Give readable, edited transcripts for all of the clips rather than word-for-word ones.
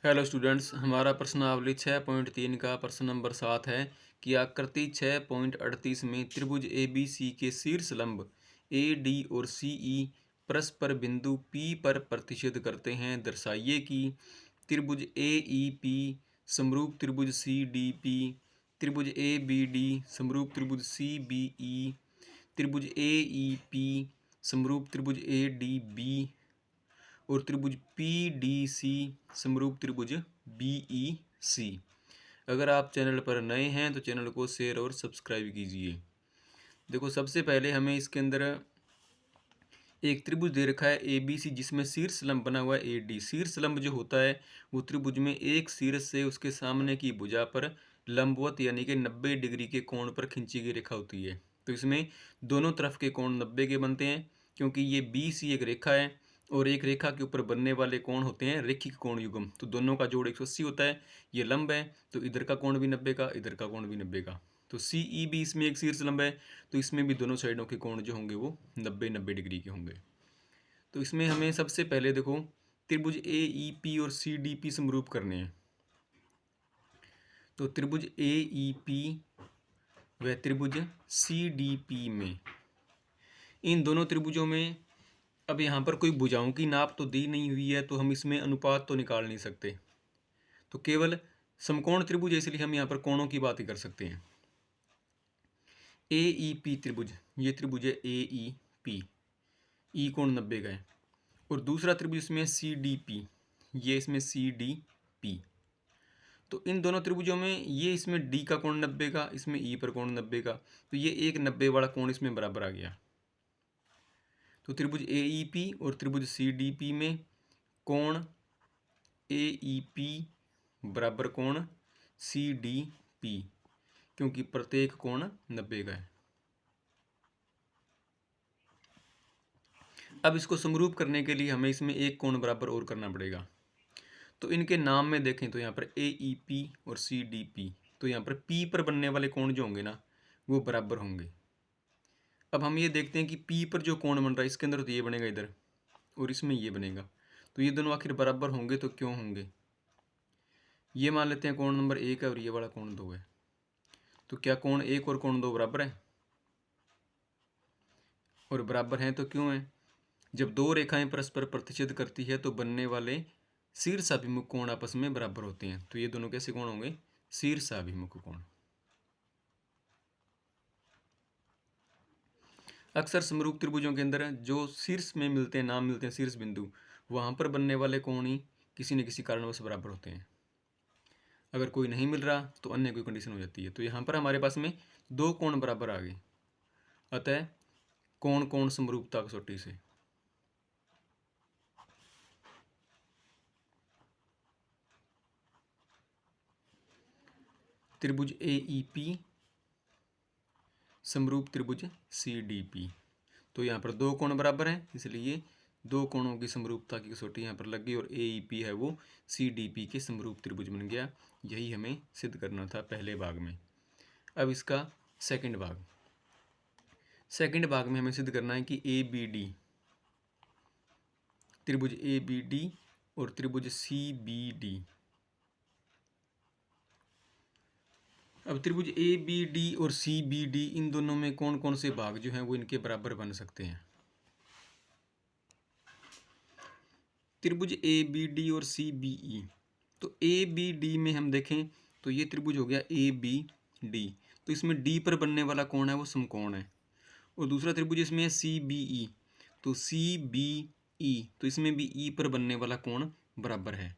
Hello students, हमारा प्रश्नावली 6.3 का प्रश्न नंबर 7 है कि आकृति 6.38 में त्रिभुज ए बी सी के शीर्ष लंब ए डी और सी ई परस्पर बिंदु पी पर प्रतिच्छेद करते हैं। दर्शाइए कि त्रिभुज ए ई पी समरूप त्रिभुज सी डी पी, त्रिभुज ए बी डी समरूप त्रिभुज सी बी ई, त्रिभुज ए ई पी समरूप त्रिभुज ए डी बी और त्रिभुज पी डी सी समरूप त्रिभुज बी ई सी। अगर आप चैनल पर नए हैं तो चैनल को शेयर और सब्सक्राइब कीजिए। देखो, सबसे पहले हमें इसके अंदर एक त्रिभुज दे रखा है ए बी सी, जिसमें शीर्ष लंब बना हुआ है ए डी। शीर्ष लंब जो होता है वो त्रिभुज में एक शीर्ष से उसके सामने की भुजा पर लंबवत यानी कि 90 डिग्री के कोण पर खींची गई रेखा होती है। तो इसमें दोनों तरफ के कोण 90 के बनते हैं, क्योंकि ये बी सी एक रेखा है और एक रेखा के ऊपर बनने वाले कोण होते हैं रेखिक कोण युग्म। तो दोनों का जोड़ 180 होता है। ये लंब है तो इधर का कोण भी 90 का, इधर का कोण भी 90 का। तो सी ई भी इसमें एक शीर्ष लंब है, तो इसमें भी दोनों साइडों के कोण जो होंगे वो 90-90 डिग्री के होंगे। तो इसमें हमें सबसे पहले देखो त्रिभुज ए ई पी और सी डी पी समरूप करने हैं। तो त्रिभुज ए ई पी व त्रिभुज सी डी पी में, इन दोनों त्रिभुजों में अब यहाँ पर कोई भुजाओं की नाप तो दी नहीं हुई है, तो हम इसमें अनुपात तो निकाल नहीं सकते। तो केवल समकोण त्रिभुज है, इसलिए हम यहाँ पर कोणों की बात ही कर सकते हैं। ए ई पी त्रिभुज, ये त्रिभुज है ए ई पी, ई कोण 90 का है। और दूसरा त्रिभुज इसमें सी डी पी, ये इसमें सी डी पी। तो इन दोनों त्रिभुजों में ये इसमें डी का कोण 90 का, इसमें ई पर कोण 90 का, तो ये एक 90 वाला कोण इसमें बराबर आ गया। तो त्रिभुज ए ई पी और त्रिभुज सी डी पी में कोण ए ई पी बराबर कोण सी डी पी, क्योंकि प्रत्येक कोण 90 का है। अब इसको समरूप करने के लिए हमें इसमें एक कोण बराबर और करना पड़ेगा। तो इनके नाम में देखें तो यहाँ पर ए ई पी और सी डी पी, तो यहाँ पर पी पर बनने वाले कोण जो होंगे ना वो बराबर होंगे। अब हम ये देखते हैं कि पी पर जो कोण बन रहा है इसके अंदर तो ये बनेगा इधर और इसमें ये बनेगा, तो ये दोनों आखिर बराबर होंगे तो क्यों होंगे। ये मान लेते हैं कोण नंबर 1 है और ये वाला कोण 2 है। तो क्या कोण 1 और कोण 2 बराबर है? और बराबर हैं तो क्यों है? जब दो रेखाएं परस्पर प्रतिच्छेद करती है तो बनने वाले शीर्षाभिमुख कोण आपस में बराबर होते हैं। तो ये दोनों कैसे कोण होंगे? शीर्षाभिमुख कोण। अक्सर समरूप त्रिभुजों के अंदर जो शीर्ष में मिलते हैं, नाम मिलते हैं शीर्ष बिंदु, वहां पर बनने वाले कोण ही किसी न किसी कारणवश बराबर होते हैं। अगर कोई नहीं मिल रहा तो अन्य कोई कंडीशन हो जाती है। तो यहाँ पर हमारे पास में दो कोण बराबर आ गए, अतः कोण कोण समरूपता कसौटी से त्रिभुज ए ई पी समरूप त्रिभुज सी डी पी। तो यहाँ पर दो कोण बराबर हैं, इसलिए दो कोणों की समरूपता की कसौटी यहाँ पर लग गई और ए ई पी है वो सी डी पी के समरूप त्रिभुज बन गया। यही हमें सिद्ध करना था पहले भाग में। अब इसका सेकंड भाग में हमें सिद्ध करना है कि ए बी डी, त्रिभुज ए बी डी और त्रिभुज सी बी डी। अब त्रिभुज ए बी डी और सी बी डी, इन दोनों में कौन कौन से भाग जो हैं वो इनके बराबर बन सकते हैं। त्रिभुज ए बी डी और सी बी ई, तो ए बी डी में हम देखें तो ये त्रिभुज हो गया ए बी डी, तो इसमें डी पर बनने वाला कोण है वो समकोण है। और दूसरा त्रिभुज इसमें है सी बी ई, तो सी बी ई, तो इसमें भी ई पर बनने वाला कोण बराबर है।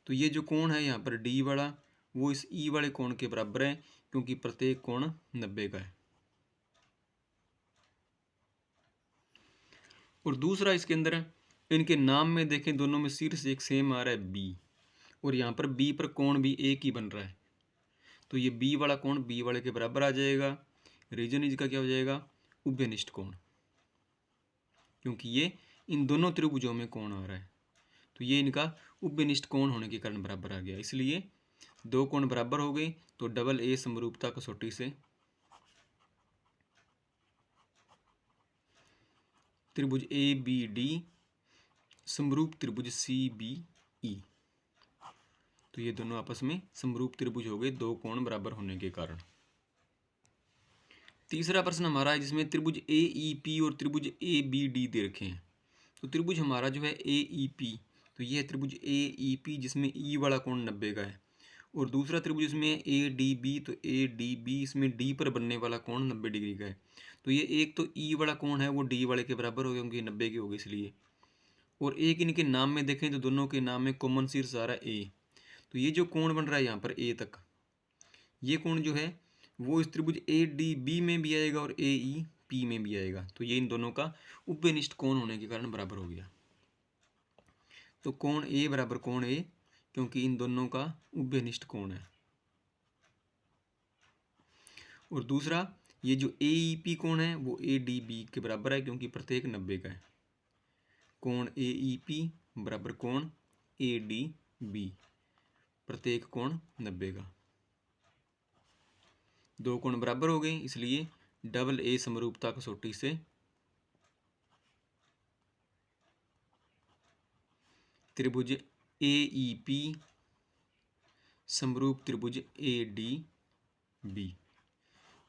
तो ये जो कोण है यहाँ पर डी वाला वो इस ई वाले कोण के बराबर है, क्योंकि प्रत्येक कोण 90 का है। और दूसरा इसके अंदर इनके नाम में देखें, दोनों में शीर्ष एक सेम आ रहा है बी, और यहाँ पर बी पर कोण भी एक ही बन रहा है। तो ये बी वाला कोण बी वाले के बराबर आ जाएगा। रीजन इसका क्या हो जाएगा? उभयनिष्ठ कोण, क्योंकि ये इन दोनों त्रिभुजों में कोण आ रहा है, तो ये इनका उभयनिष्ठ कोण होने के कारण बराबर आ गया। इसलिए दो कोण बराबर हो गए, तो डबल ए समरूपता कसौटी से त्रिभुज ए बी डी समरूप त्रिभुज सी बी ई। तो ये दोनों आपस में समरूप त्रिभुज हो गए, दो कोण बराबर होने के कारण। तीसरा प्रश्न हमारा है जिसमें त्रिभुज ए ई पी और त्रिभुज ए बी डी दे रखे हैं। तो त्रिभुज हमारा जो है ए ई पी, तो ये है त्रिभुज ए ई पी जिसमें ई वाला कोण 90 का है, और दूसरा त्रिभुज इसमें ए डी बी, तो ए डी बी इसमें डी पर बनने वाला कोण 90 डिग्री का है। तो ये एक तो ई वाला कोण है वो डी वाले के बराबर हो गया क्योंकि 90 के हो गए इसलिए। और एक इनके नाम में देखें तो दोनों के नाम में कॉमन शीर्ष आ रहा है ए, तो ये जो कोण बन रहा है यहाँ पर ए तक, ये कोण जो है वो इस त्रिभुज ए डी बी में भी आएगा और ए ई पी में भी आएगा। तो ये इन दोनों का उभयनिष्ठ कोण होने के कारण बराबर हो गया। तो कोण ए बराबर कोण ए, क्योंकि इन दोनों का उभयनिष्ठ कोण है। और दूसरा ये जो ए ई पी कोण है वो ए डी बी के बराबर है क्योंकि प्रत्येक 90 का है। कोण ए ई पी बराबर कोण ए डी बी, प्रत्येक कोण 90 का। दो कोण बराबर हो गए, इसलिए डबल ए समरूपता कसौटी से त्रिभुज ए ई पी समरूप त्रिभुज ए डी बी,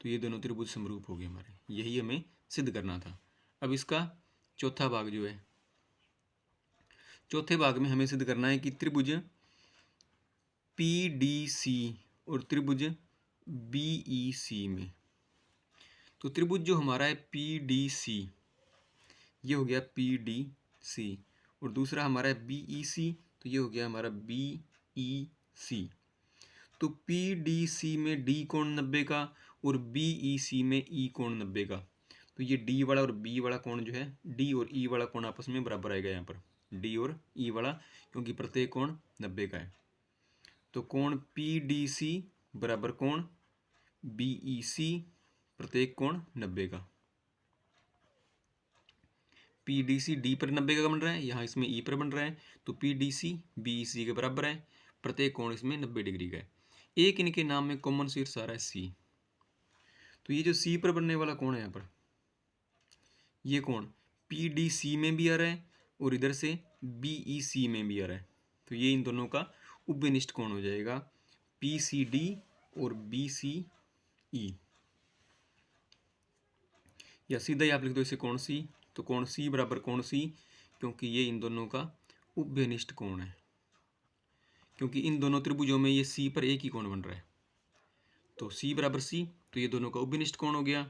तो ये दोनों त्रिभुज समरूप हो गए हमारे, यही हमें सिद्ध करना था। अब इसका चौथा भाग जो है, चौथे भाग में हमें सिद्ध करना है कि त्रिभुज पी डी सी और त्रिभुज बी ई सी में, तो त्रिभुज जो हमारा है पी डी सी, ये हो गया पी डी सी, और दूसरा हमारा है बी ई सी, तो ये हो गया हमारा बी ई सी। तो पी डी सी में डी कोण 90 का और बी ई सी में ई कोण 90 का, तो ये डी वाला और बी वाला कोण जो है, डी और ई वाला कोण आपस में बराबर आएगा यहाँ पर, डी और ई वाला, क्योंकि प्रत्येक कोण 90 का है। तो कोण पी डी सी बराबर कोण बी ई सी, प्रत्येक कोण 90 का। पी डी सी डी पर 90 का बन रहा है, यहाँ इसमें ई पर बन रहा है, तो P D C B E C के बराबर है, प्रत्येक कोण इसमें 90 डिग्री का है। एक इनके नाम में कॉमन शीर्ष आ रहा है सी, तो ये जो सी पर बनने वाला कोण है यहाँ पर, ये कोण पी डी सी में भी आ रहा है और इधर से बी ई सी में भी आ रहा है, तो ये इन दोनों का उभयनिष्ठ कोण हो जाएगा पी सी डी और बी सी ई, या सीधा ही आप लिख दो इसे कोण सी, तो कोण सी बराबर कोण सी, क्योंकि ये इन दोनों का उभयनिष्ठ कोण है, क्योंकि इन दोनों त्रिभुजों में ये सी पर एक ही कोण बन रहा है, तो सी बराबर सी, तो ये दोनों का उभयनिष्ठ कोण हो गया।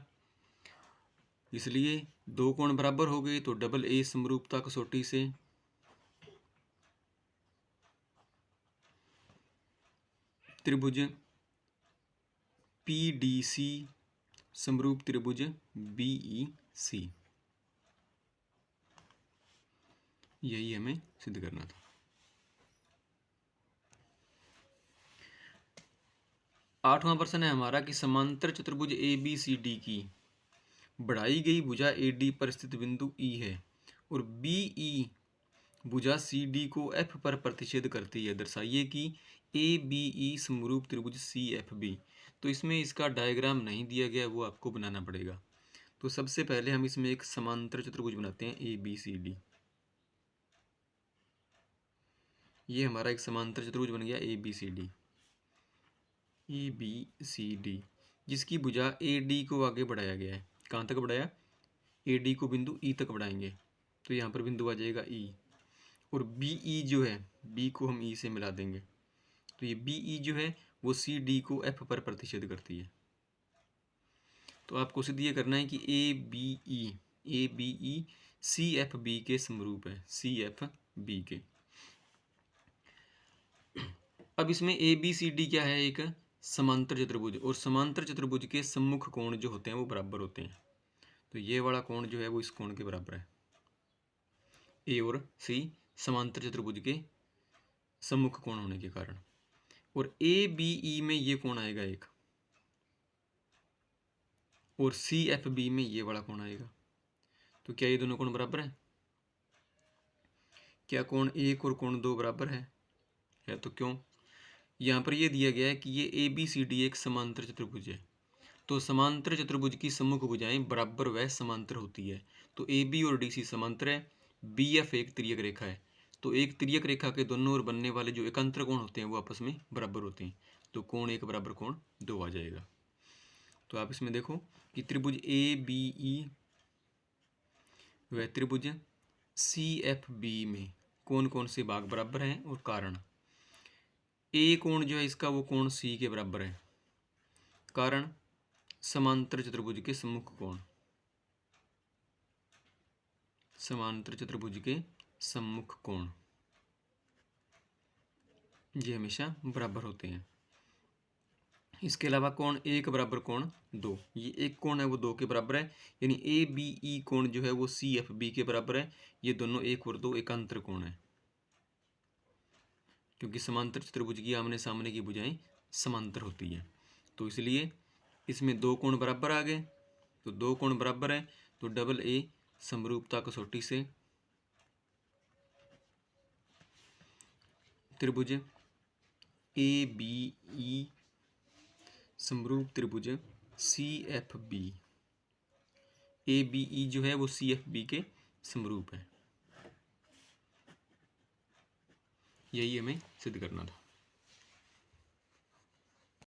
इसलिए दो कोण बराबर हो गए, तो डबल ए समरूपता कसौटी से त्रिभुज पी डी सी समरूप त्रिभुज बी ई सी, यही हमें सिद्ध करना था। आठवां प्रश्न है हमारा कि समांतर चतुर्भुज ए बी सी डी की बढ़ाई गई भुजा ए डी पर स्थित बिंदु ई है और बी ई भुजा सी डी को एफ पर प्रतिच्छेद करती है, दर्शाइए कि ए बी ई समरूप त्रिभुज सी एफ बी। तो इसमें इसका डायग्राम नहीं दिया गया, वो आपको बनाना पड़ेगा। तो सबसे पहले हम इसमें एक समांतर चतुर्भुज बनाते हैं ए बी सी डी। ये हमारा एक समांतर चतुर्भुज बन गया A B C D, A B C D, जिसकी भुजा ए डी को आगे बढ़ाया गया है। कहाँ तक बढ़ाया? ए डी को बिंदु ई तक बढ़ाएंगे, तो यहाँ पर बिंदु आ जाएगा ई, और बी ई जो है, बी को हम ई से मिला देंगे, तो ये बी ई जो है वो सी डी को एफ पर प्रतिच्छेद करती है। तो आपको सिद्ध ये करना है कि A B E C F B के समरूप है, सी एफ बी के। अब इसमें ए बी सी डी क्या है? एक समांतर चतुर्भुज, और समांतर चतुर्भुज के सम्मुख कोण जो होते हैं वो बराबर होते हैं। तो ये वाला कोण जो है वो इस कोण के बराबर है, ए और सी समांतर चतुर्भुज के सम्मुख कोण होने के कारण। और ए बी ई में ये कोण आएगा एक, और सी एफ बी में ये वाला कोण आएगा। तो क्या ये दोनों कोण बराबर है? क्या कोण एक और कोण दो बराबर है तो क्यों? यहाँ पर ये दिया गया है कि ये ए बी सी डी एक समांतर चतुर्भुज है, तो समांतर चतुर्भुज की सम्मुख भुजाएं बराबर व समांतर होती है। तो ए बी और डी सी समांतर है, बी एफ एक तिर्यक रेखा है, तो एक तिर्यक रेखा के दोनों ओर बनने वाले जो एकांतर कोण होते हैं वो आपस में बराबर होते हैं, तो कोण 1 बराबर कोण 2 आ जाएगा। तो आप इसमें देखो कि त्रिभुज ए बी ई व त्रिभुज सी एफ बी में कौन कौन से भाग बराबर हैं और कारण। ए कोण जो है इसका वो कोण सी के बराबर है, कारण समांतर चतुर्भुज के सम्मुख कोण, समांतर चतुर्भुज के सम्मुख कोण ये हमेशा बराबर होते हैं। इसके अलावा कोण 1 बराबर कोण 2, ये एक कोण है वो 2 के बराबर है, यानी ए बी ई कोण जो है वो सी एफ बी के बराबर है। ये दोनों 1 और 2 एकांतर कोण है, क्योंकि समांतर चतुर्भुज की आमने सामने की भुजाएं समांतर होती हैं, तो इसलिए इसमें 2 कोण बराबर आ गए। तो 2 कोण बराबर है तो डबल ए समरूपता कसौटी से त्रिभुज ए बी ई समरूप त्रिभुज C F B, A B E जो है वो सी एफ बी के समरूप है, यही हमें सिद्ध करना था।